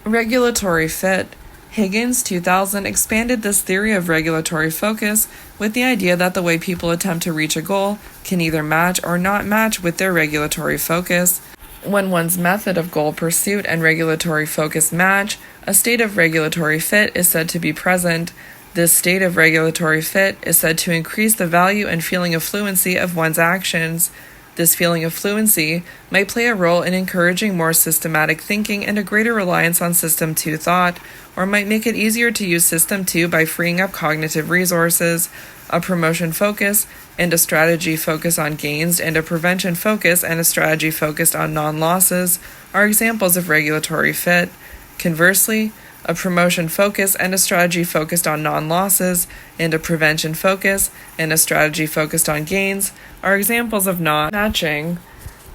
Regulatory fit. Higgins, 2000, expanded this theory of regulatory focus with the idea that the way people attempt to reach a goal can either match or not match with their regulatory focus. When one's method of goal pursuit and regulatory focus match, a state of regulatory fit is said to be present. This state of regulatory fit is said to increase the value and feeling of fluency of one's actions. This feeling of fluency might play a role in encouraging more systematic thinking and a greater reliance on System 2 thought, or might make it easier to use System 2 by freeing up cognitive resources. A promotion focus and a strategy focused on gains, and a prevention focus and a strategy focused on non-losses are examples of regulatory fit. Conversely, a promotion focus and a strategy focused on non-losses, and a prevention focus and a strategy focused on gains are examples of not matching.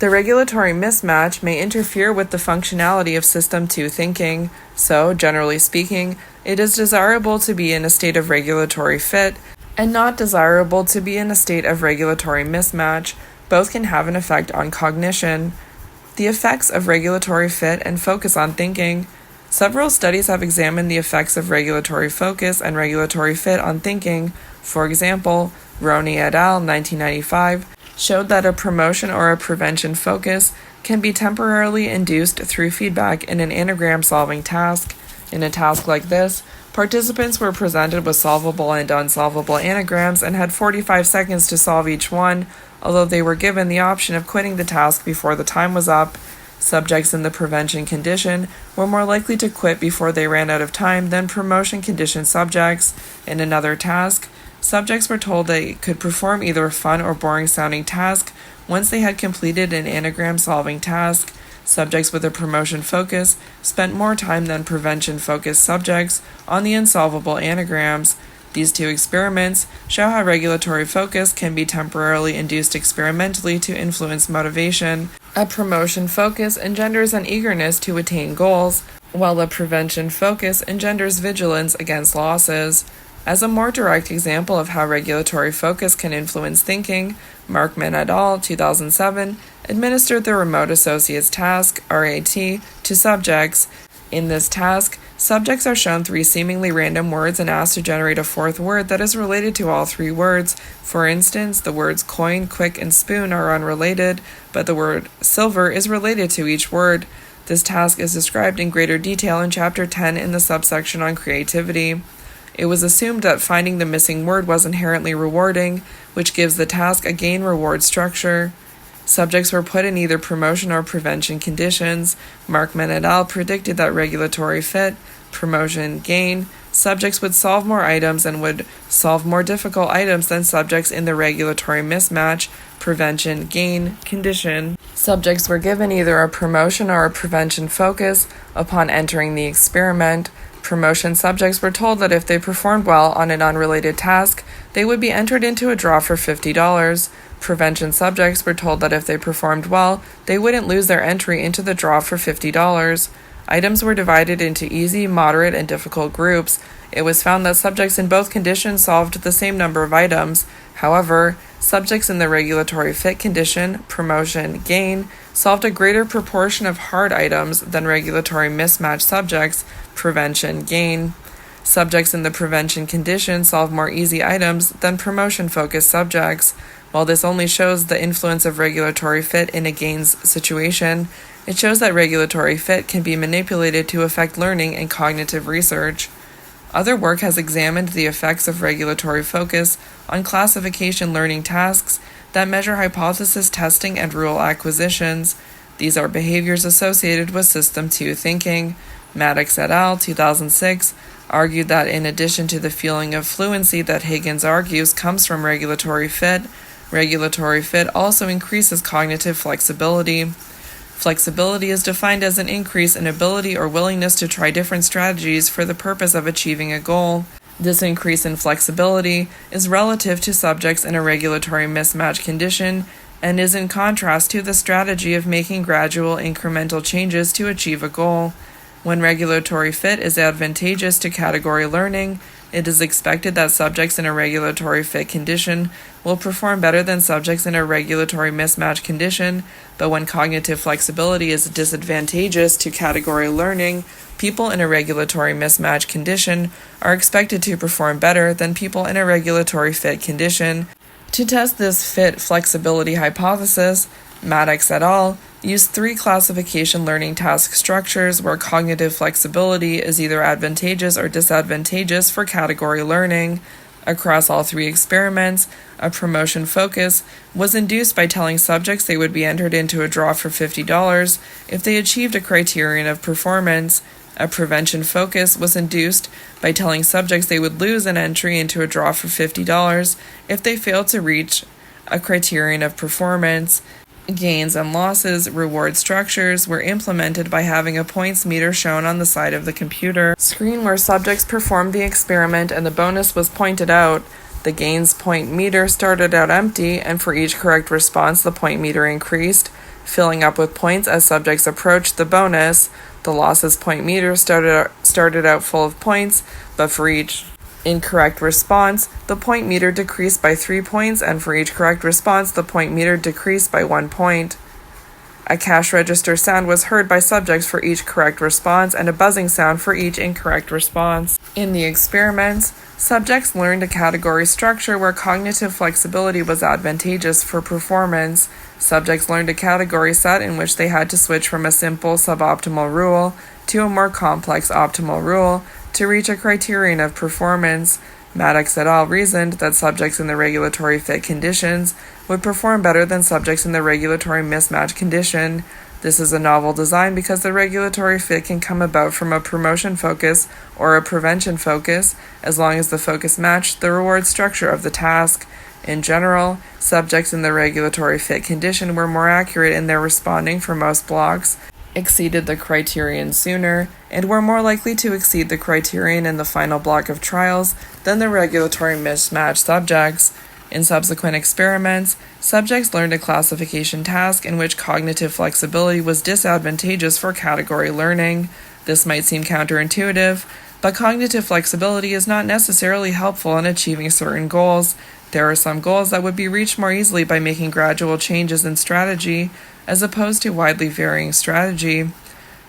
The regulatory mismatch may interfere with the functionality of System 2 thinking, so, generally speaking, it is desirable to be in a state of regulatory fit, and not desirable to be in a state of regulatory mismatch. Both can have an effect on cognition. The effects of regulatory fit and focus on thinking. Several studies have examined the effects of regulatory focus and regulatory fit on thinking. For example, Roney et al. 1995 showed that a promotion or a prevention focus can be temporarily induced through feedback in an anagram-solving task. In a task like this, participants were presented with solvable and unsolvable anagrams and had 45 seconds to solve each one, although they were given the option of quitting the task before the time was up. Subjects in the prevention condition were more likely to quit before they ran out of time than promotion condition subjects. In another task, subjects were told they could perform either a fun or boring sounding task once they had completed an anagram solving task. Subjects with a promotion focus spent more time than prevention focused subjects on the unsolvable anagrams. These two experiments show how regulatory focus can be temporarily induced experimentally to influence motivation. A promotion focus engenders an eagerness to attain goals, while a prevention focus engenders vigilance against losses. As a more direct example of how regulatory focus can influence thinking, Markman et al. 2007 administered the Remote Associates Task, RAT, to subjects. In this task, subjects are shown 3 seemingly random words and asked to generate a 4th word that is related to all 3 words. For instance, the words coin, quick, and spoon are unrelated, but the word silver is related to each word. This task is described in greater detail in Chapter 10 in the subsection on creativity. It was assumed that finding the missing word was inherently rewarding, which gives the task a gain-reward structure. Subjects were put in either promotion or prevention conditions. Markman et al. Predicted that regulatory fit, promotion, gain, subjects would solve more items and would solve more difficult items than subjects in the regulatory mismatch, prevention, gain, condition. Subjects were given either a promotion or a prevention focus upon entering the experiment. Promotion subjects were told that if they performed well on an unrelated task, they would be entered into a draw for $50. Prevention subjects were told that if they performed well, they wouldn't lose their entry into the draw for $50. Items were divided into easy, moderate, and difficult groups. It was found that subjects in both conditions solved the same number of items. However, subjects in the regulatory fit condition, promotion, gain, solved a greater proportion of hard items than regulatory mismatch subjects, prevention, gain. Subjects in the prevention condition solved more easy items than promotion-focused subjects. While this only shows the influence of regulatory fit in a gains situation, it shows that regulatory fit can be manipulated to affect learning and cognitive research. Other work has examined the effects of regulatory focus on classification learning tasks that measure hypothesis testing and rule acquisitions. These are behaviors associated with System 2 thinking. Maddox et al. 2006 argued that in addition to the feeling of fluency that Higgins argues comes from regulatory fit also increases cognitive flexibility. Flexibility is defined as an increase in ability or willingness to try different strategies for the purpose of achieving a goal. This increase in flexibility is relative to subjects in a regulatory mismatch condition and is in contrast to the strategy of making gradual incremental changes to achieve a goal. When regulatory fit is advantageous to category learning, it is expected that subjects in a regulatory fit condition will perform better than subjects in a regulatory mismatch condition, but when cognitive flexibility is disadvantageous to category learning, People in a regulatory mismatch condition are expected to perform better than people in a regulatory fit condition. To test this fit flexibility hypothesis, Maddox et al. Used 3 classification learning task structures where cognitive flexibility is either advantageous or disadvantageous for category learning. Across all 3 experiments, a promotion focus was induced by telling subjects they would be entered into a draw for $50 if they achieved a criterion of performance. A prevention focus was induced by telling subjects they would lose an entry into a draw for $50 if they failed to reach a criterion of performance. Gains and losses reward structures were implemented by having a points meter shown on the side of the computer screen where subjects performed the experiment and the bonus was pointed out. The gains point meter started out empty, and for each correct response the point meter increased, filling up with points as subjects approached the bonus. The losses point meter started out full of points, but for each incorrect response, the point meter decreased by 3 points, and for each correct response, the point meter decreased by 1 point. A cash register sound was heard by subjects for each correct response, and a buzzing sound for each incorrect response. In the experiments, subjects learned a category structure where cognitive flexibility was advantageous for performance. Subjects learned a category set in which they had to switch from a simple suboptimal rule to a more complex optimal rule to reach a criterion of performance. Maddox et al. Reasoned that subjects in the regulatory fit conditions would perform better than subjects in the regulatory mismatch condition. This is a novel design because the regulatory fit can come about from a promotion focus or a prevention focus, as long as the focus matched the reward structure of the task. In general, subjects in the regulatory fit condition were more accurate in their responding for most blocks, exceeded the criterion sooner, and were more likely to exceed the criterion in the final block of trials than the regulatory mismatch subjects. In subsequent experiments, subjects learned a classification task in which cognitive flexibility was disadvantageous for category learning. This might seem counterintuitive, but cognitive flexibility is not necessarily helpful in achieving certain goals. There are some goals that would be reached more easily by making gradual changes in strategy, as opposed to widely varying strategy.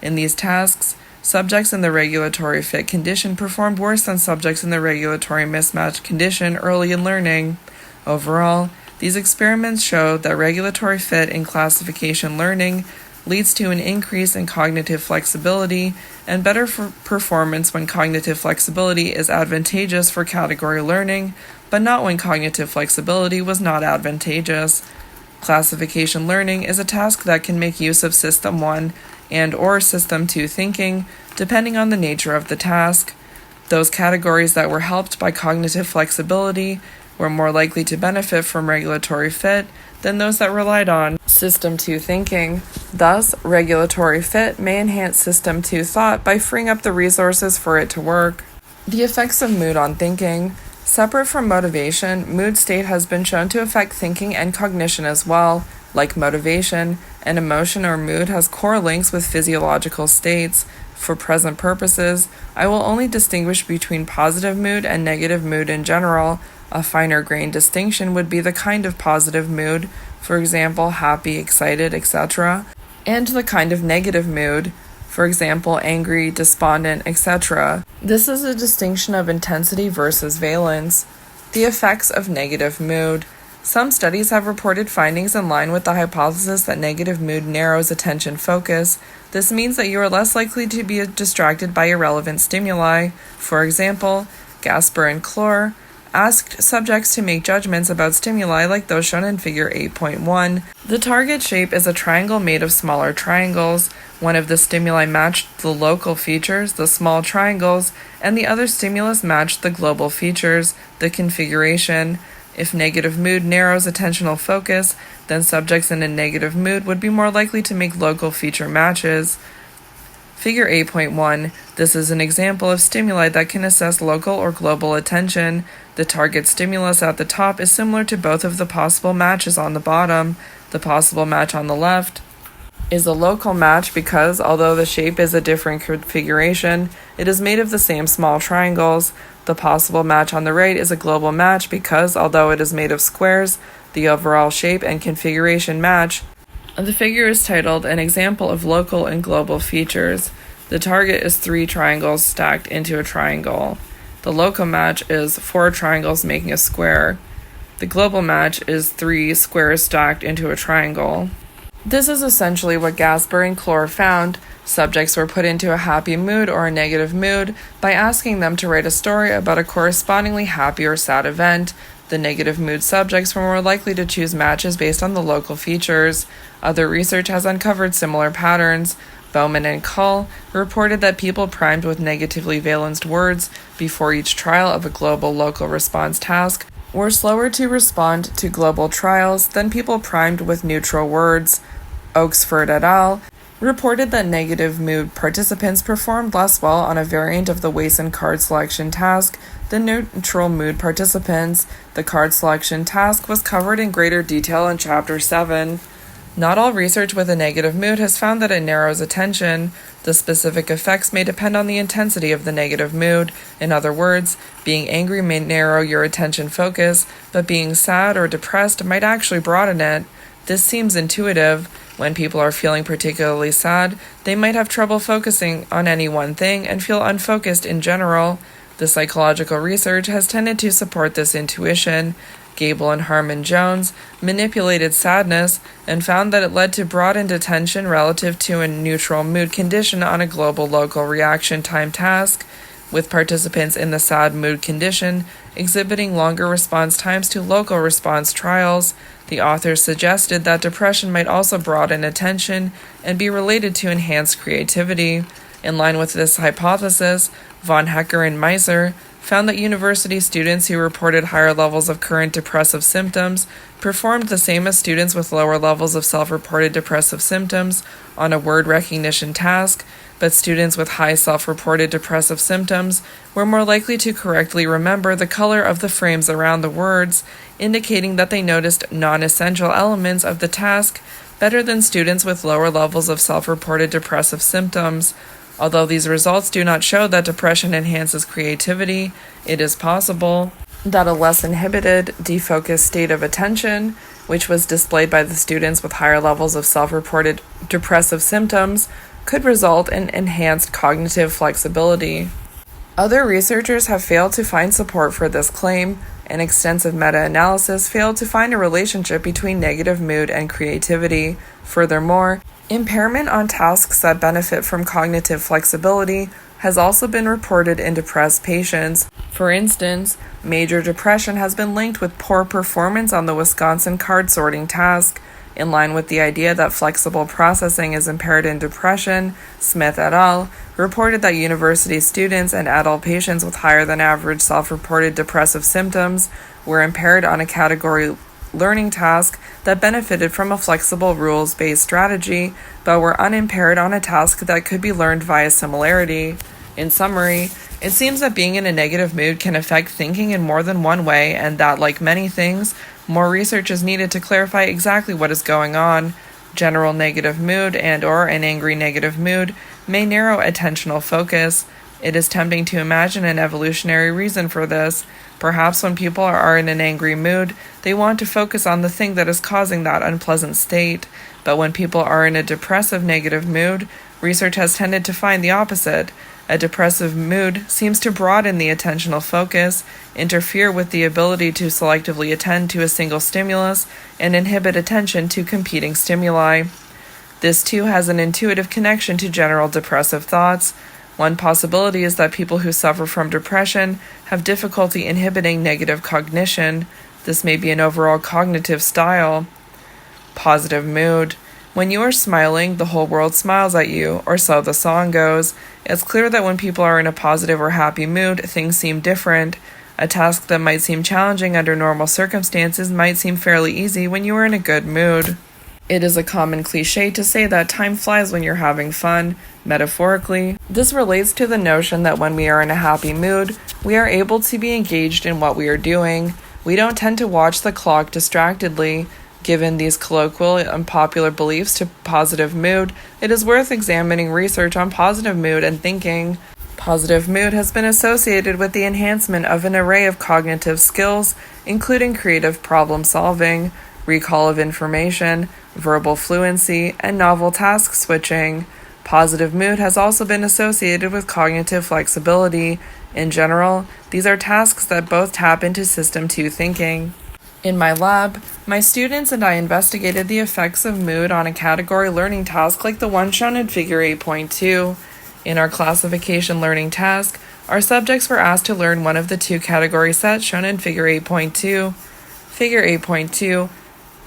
In these tasks, subjects in the regulatory fit condition performed worse than subjects in the regulatory mismatch condition early in learning. Overall, these experiments showed that regulatory fit in classification learning leads to an increase in cognitive flexibility and better performance when cognitive flexibility is advantageous for category learning, but not when cognitive flexibility was not advantageous. Classification learning is a task that can make use of System 1 and or System 2 thinking, depending on the nature of the task. Those categories that were helped by cognitive flexibility were more likely to benefit from regulatory fit than those that relied on System 2 thinking. Thus, regulatory fit may enhance System 2 thought by freeing up the resources for it to work. The effects of mood on thinking. Separate from motivation, mood state has been shown to affect thinking and cognition as well. Like motivation, an emotion or mood has core links with physiological states. For present purposes, I will only distinguish between positive mood and negative mood in general. A finer-grained distinction would be the kind of positive mood, for example, happy, excited, etc., and the kind of negative mood, for example, angry, despondent, etc. This is a distinction of intensity versus valence. The effects of negative mood. Some studies have reported findings in line with the hypothesis that negative mood narrows attention focus. This means that you are less likely to be distracted by irrelevant stimuli. For example, Gasper and Clore asked subjects to make judgments about stimuli like those shown in Figure 8.1. The target shape is a triangle made of smaller triangles. One of the stimuli matched the local features, the small triangles, and the other stimulus matched the global features, the configuration. If negative mood narrows attentional focus, then subjects in a negative mood would be more likely to make local feature matches. Figure 8.1. This is an example of stimuli that can assess local or global attention. The target stimulus at the top is similar to both of the possible matches on the bottom. The possible match on the left is a local match because, although the shape is a different configuration, it is made of the same small triangles. The possible match on the right is a global match because, although it is made of squares, the overall shape and configuration match. The figure is titled An Example of Local and Global Features. The target is 3 triangles stacked into a triangle. The local match is 4 triangles making a square. The global match is 3 squares stacked into a triangle. This is essentially what Gasper and Clore found. Subjects were put into a happy mood or a negative mood by asking them to write a story about a correspondingly happy or sad event. The negative mood subjects were more likely to choose matches based on the local features. Other research has uncovered similar patterns. Bowman and Cull reported that people primed with negatively valenced words before each trial of a global-local response task were slower to respond to global trials than people primed with neutral words. Oaksford et al. Reported that negative mood participants performed less well on a variant of the Wason card selection task than neutral mood participants. The card selection task was covered in greater detail in Chapter 7. Not all research with a negative mood has found that it narrows attention. The specific effects may depend on the intensity of the negative mood. In other words, being angry may narrow your attention focus, but being sad or depressed might actually broaden it. This seems intuitive. When people are feeling particularly sad, they might have trouble focusing on any one thing and feel unfocused in general. The psychological research has tended to support this intuition. Gable and Harmon Jones manipulated sadness and found that it led to broadened attention relative to a neutral mood condition on a global local reaction time task, with participants in the sad mood condition exhibiting longer response times to local response trials. The authors suggested that depression might also broaden attention and be related to enhanced creativity. In line with this hypothesis, von Hecker and Meiser found that university students who reported higher levels of current depressive symptoms performed the same as students with lower levels of self-reported depressive symptoms on a word recognition task, but students with high self-reported depressive symptoms were more likely to correctly remember the color of the frames around the words, indicating that they noticed non-essential elements of the task better than students with lower levels of self-reported depressive symptoms. Although these results do not show that depression enhances creativity, it is possible that a less inhibited, defocused state of attention, which was displayed by the students with higher levels of self-reported depressive symptoms, could result in enhanced cognitive flexibility. Other researchers have failed to find support for this claim. An extensive meta-analysis failed to find a relationship between negative mood and creativity. Furthermore, impairment on tasks that benefit from cognitive flexibility has also been reported in depressed patients. For instance, major depression has been linked with poor performance on the Wisconsin card sorting task. In line with the idea that flexible processing is impaired in depression, Smith et al. Reported that university students and adult patients with higher than average self-reported depressive symptoms were impaired on a category learning task that benefited from a flexible rules-based strategy, but were unimpaired on a task that could be learned via similarity. In summary, it seems that being in a negative mood can affect thinking in more than one way, and that, like many things, more research is needed to clarify exactly what is going on. General negative mood and/or an angry negative mood may narrow attentional focus. It is tempting to imagine an evolutionary reason for this. Perhaps when people are in an angry mood, they want to focus on the thing that is causing that unpleasant state. But when people are in a depressive negative mood, research has tended to find the opposite. A depressive mood seems to broaden the attentional focus, interfere with the ability to selectively attend to a single stimulus, and inhibit attention to competing stimuli. This too has an intuitive connection to general depressive thoughts. One possibility is that people who suffer from depression have difficulty inhibiting negative cognition. This may be an overall cognitive style. Positive mood. When you are smiling, the whole world smiles at you, or so the song goes. It's clear that when people are in a positive or happy mood, things seem different. A task that might seem challenging under normal circumstances might seem fairly easy when you are in a good mood. It is a common cliche to say that time flies when you're having fun. Metaphorically, this relates to the notion that when we are in a happy mood, we are able to be engaged in what we are doing. We don't tend to watch the clock distractedly. Given these colloquial and popular beliefs to positive mood, it is worth examining research on positive mood and thinking. Positive mood has been associated with the enhancement of an array of cognitive skills, including creative problem solving, recall of information, verbal fluency, and novel task switching. Positive mood has also been associated with cognitive flexibility. In general, these are tasks that both tap into System 2 thinking. In my lab, my students and I investigated the effects of mood on a category learning task like the one shown in Figure 8.2. In our classification learning task, our subjects were asked to learn one of the two category sets shown in Figure 8.2. Figure 8.2,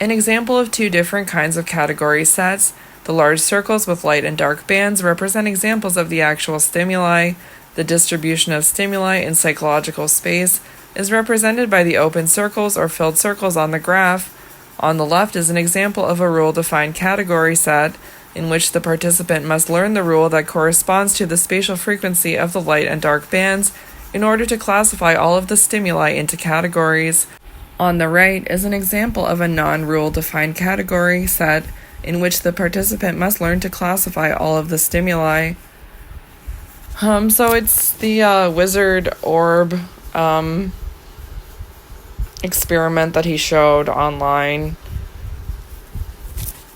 an example of two different kinds of category sets. The large circles with light and dark bands represent examples of the actual stimuli. The distribution of stimuli in psychological space is represented by the open circles or filled circles on the graph. On the left is an example of a rule-defined category set, in which the participant must learn the rule that corresponds to the spatial frequency of the light and dark bands in order to classify all of the stimuli into categories. On the right is an example of a non-rule defined category set, in which the participant must learn to classify all of the stimuli. So it's the wizard orb experiment that he showed online.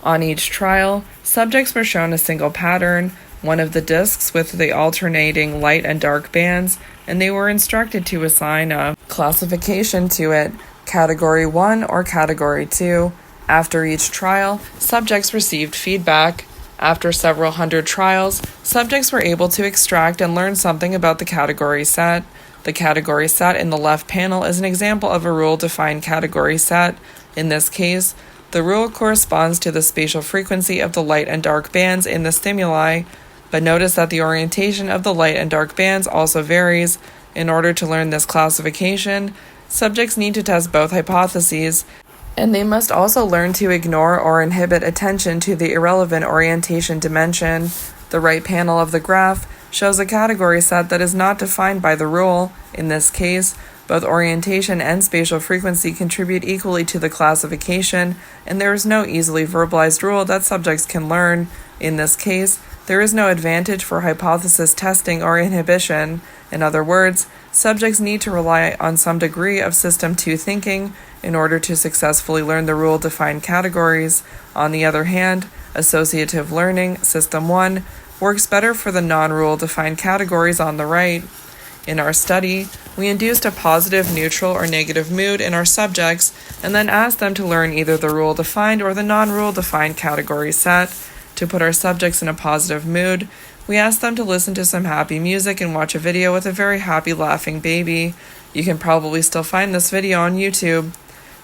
On each trial, subjects were shown a single pattern, one of the discs with the alternating light and dark bands, and they were instructed to assign a classification to it, Category 1 or Category 2. After each trial, subjects received feedback. After several hundred trials, subjects were able to extract and learn something about the category set. The category set in the left panel is an example of a rule-defined category set. In this case, the rule corresponds to the spatial frequency of the light and dark bands in the stimuli, but notice that the orientation of the light and dark bands also varies. In order to learn this classification, subjects need to test both hypotheses, and they must also learn to ignore or inhibit attention to the irrelevant orientation dimension. The right panel of the graph shows a category set that is not defined by the rule. In this case, both orientation and spatial frequency contribute equally to the classification, and there is no easily verbalized rule that subjects can learn. In this case, there is no advantage for hypothesis testing or inhibition. In other words, subjects need to rely on some degree of System 2 thinking in order to successfully learn the rule-defined categories. On the other hand, associative learning, System 1, works better for the non-rule-defined categories on the right. In our study, we induced a positive, neutral, or negative mood in our subjects and then asked them to learn either the rule-defined or the non-rule-defined category set. To put our subjects in a positive mood, we asked them to listen to some happy music and watch a video with a very happy laughing baby. You can probably still find this video on YouTube.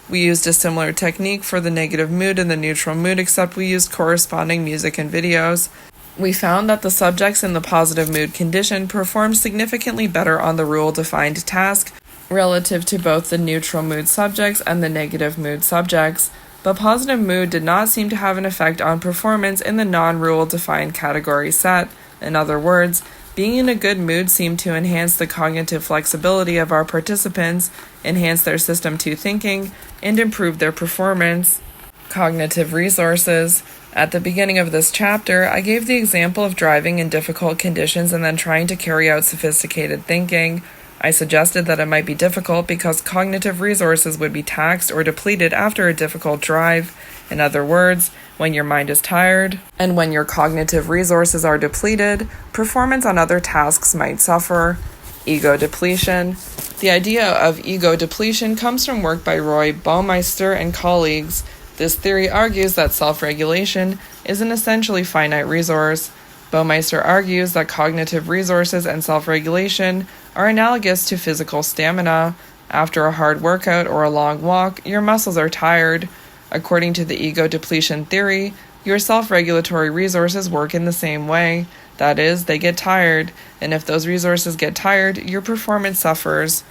We used a similar technique for the negative mood and the neutral mood, except we used corresponding music and videos. We found that the subjects in the positive mood condition performed significantly better on the rule-defined task relative to both the neutral mood subjects and the negative mood subjects, but positive mood did not seem to have an effect on performance in the non-rule-defined category set. In other words, being in a good mood seemed to enhance the cognitive flexibility of our participants, enhance their System 2 thinking, and improve their performance. Cognitive resources. At the beginning of this chapter, I gave the example of driving in difficult conditions and then trying to carry out sophisticated thinking. I suggested that it might be difficult because cognitive resources would be taxed or depleted after a difficult drive. In other words, when your mind is tired and when your cognitive resources are depleted, performance on other tasks might suffer. Ego depletion. The idea of ego depletion comes from work by Roy Baumeister and colleagues. This theory argues that self-regulation is an essentially finite resource. Baumeister argues that cognitive resources and self-regulation are analogous to physical stamina. After a hard workout or a long walk, your muscles are tired. According to the ego depletion theory, your self-regulatory resources work in the same way. That is, they get tired, and if those resources get tired, your performance suffers.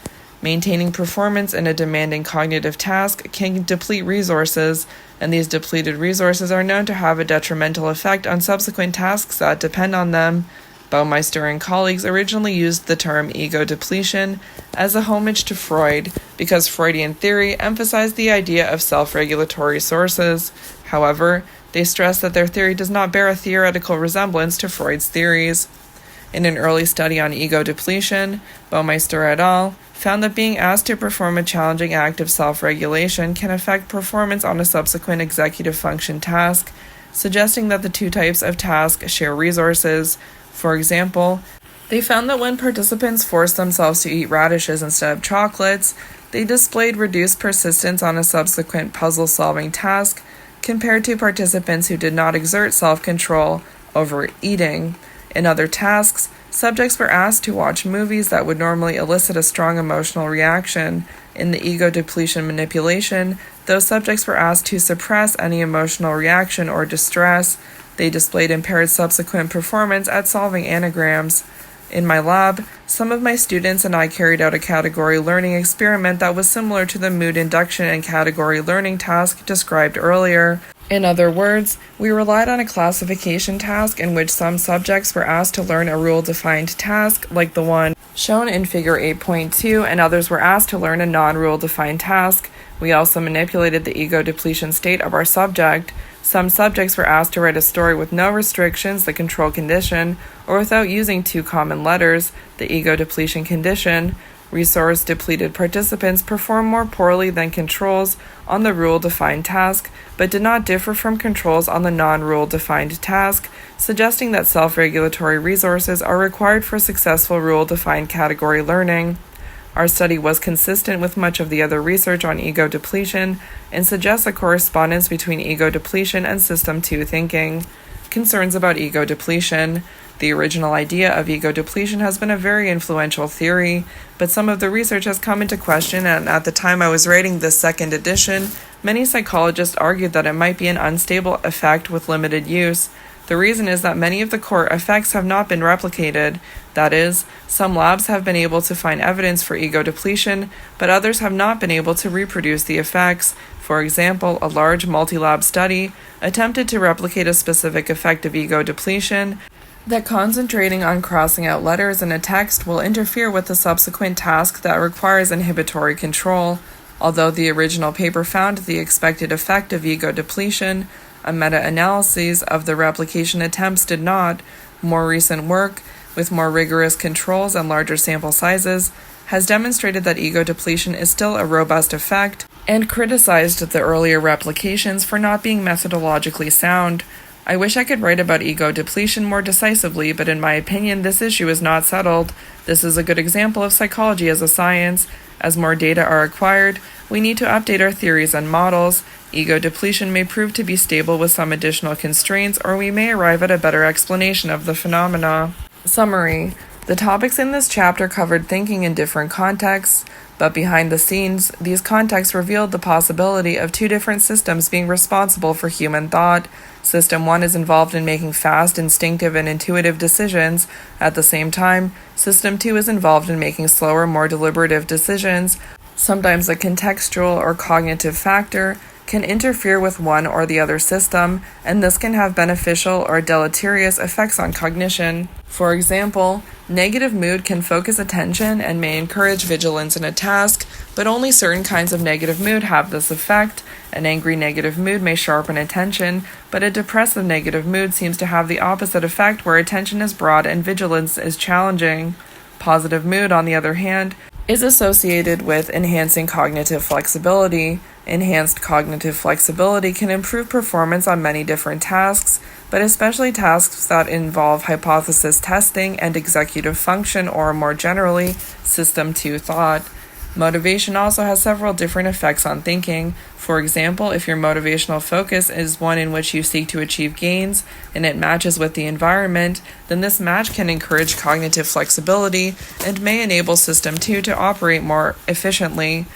Maintaining performance in a demanding cognitive task can deplete resources, and these depleted resources are known to have a detrimental effect on subsequent tasks that depend on them. Baumeister and colleagues originally used the term ego depletion as a homage to Freud because Freudian theory emphasized the idea of self-regulatory sources. However, they stress that their theory does not bear a theoretical resemblance to Freud's theories. In an early study on ego depletion, Baumeister et al. Found that being asked to perform a challenging act of self-regulation can affect performance on a subsequent executive function task. suggesting that the two types of task share resources. For example, they found that when participants forced themselves to eat radishes instead of chocolates, they displayed reduced persistence on a subsequent puzzle-solving task compared to participants who did not exert self-control over eating. In other tasks, subjects were asked to watch movies that would normally elicit a strong emotional reaction. In the ego depletion manipulation, those subjects were asked to suppress any emotional reaction or distress. They displayed impaired subsequent performance at solving anagrams. In my lab, some of my students and I carried out a category learning experiment that was similar to the mood induction and category learning task described earlier. In other words, we relied on a classification task in which some subjects were asked to learn a rule-defined task, like the one shown in Figure 8.2, and others were asked to learn a non-rule-defined task. We also manipulated the ego depletion state of our subject. Some subjects were asked to write a story with no restrictions, the control condition, or without using two common letters, the ego depletion condition. Resource-depleted participants performed more poorly than controls on the rule-defined task, but did not differ from controls on the non-rule-defined task, suggesting that self-regulatory resources are required for successful rule-defined category learning. Our study was consistent with much of the other research on ego depletion and suggests a correspondence between ego depletion and System 2 thinking. Concerns about ego depletion. The original idea of ego depletion has been a very influential theory, but some of the research has come into question, and at the time I was writing this second edition, many psychologists argued that it might be an unstable effect with limited use. The reason is that many of the core effects have not been replicated. That is, some labs have been able to find evidence for ego depletion, but others have not been able to reproduce the effects. For example, a large multi-lab study attempted to replicate a specific effect of ego depletion, that concentrating on crossing out letters in a text will interfere with the subsequent task that requires inhibitory control. Although the original paper found the expected effect of ego depletion, a meta-analysis of the replication attempts did not. More recent work, with more rigorous controls and larger sample sizes, has demonstrated that ego depletion is still a robust effect, and criticized the earlier replications for not being methodologically sound. I wish I could write about ego depletion more decisively, but in my opinion, this issue is not settled. This is a good example of psychology as a science. As more data are acquired, we need to update our theories and models. Ego depletion may prove to be stable with some additional constraints, or we may arrive at a better explanation of the phenomena. Summary. The topics in this chapter covered thinking in different contexts, but behind the scenes, these contexts revealed the possibility of two different systems being responsible for human thought. System 1 is involved in making fast, instinctive, and intuitive decisions. At the same time, System 2 is involved in making slower, more deliberative decisions. Sometimes a contextual or cognitive factor can interfere with one or the other system, and this can have beneficial or deleterious effects on cognition. For example, negative mood can focus attention and may encourage vigilance in a task, but only certain kinds of negative mood have this effect. An angry negative mood may sharpen attention, but a depressive negative mood seems to have the opposite effect where attention is broad and vigilance is challenging. Positive mood, on the other hand, is associated with enhancing cognitive flexibility. Enhanced cognitive flexibility can improve performance on many different tasks, but especially tasks that involve hypothesis testing and executive function, or more generally, System 2 thought. Motivation also has several different effects on thinking. For example, if your motivational focus is one in which you seek to achieve gains and it matches with the environment, then this match can encourage cognitive flexibility and may enable System 2 to operate more efficiently.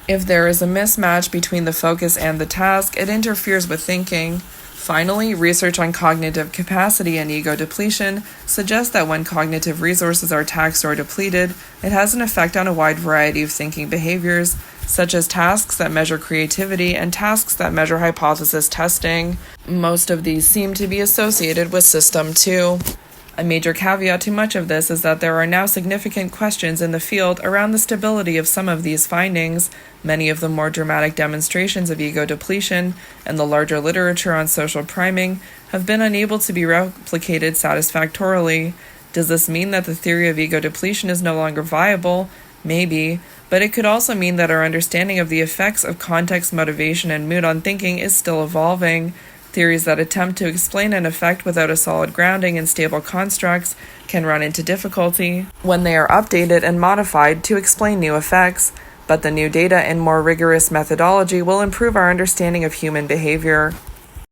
If there is a mismatch between the focus and the task, it interferes with thinking. Finally, research on cognitive capacity and ego depletion suggests that when cognitive resources are taxed or depleted, it has an effect on a wide variety of thinking behaviors, such as tasks that measure creativity and tasks that measure hypothesis testing. Most of these seem to be associated with System 2. A major caveat to much of this is that there are now significant questions in the field around the stability of some of these findings. Many of the more dramatic demonstrations of ego depletion and the larger literature on social priming have been unable to be replicated satisfactorily. Does this mean that the theory of ego depletion is no longer viable? Maybe, but it could also mean that our understanding of the effects of context, motivation, and mood on thinking is still evolving. Theories that attempt to explain an effect without a solid grounding in stable constructs can run into difficulty when they are updated and modified to explain new effects, but the new data and more rigorous methodology will improve our understanding of human behavior.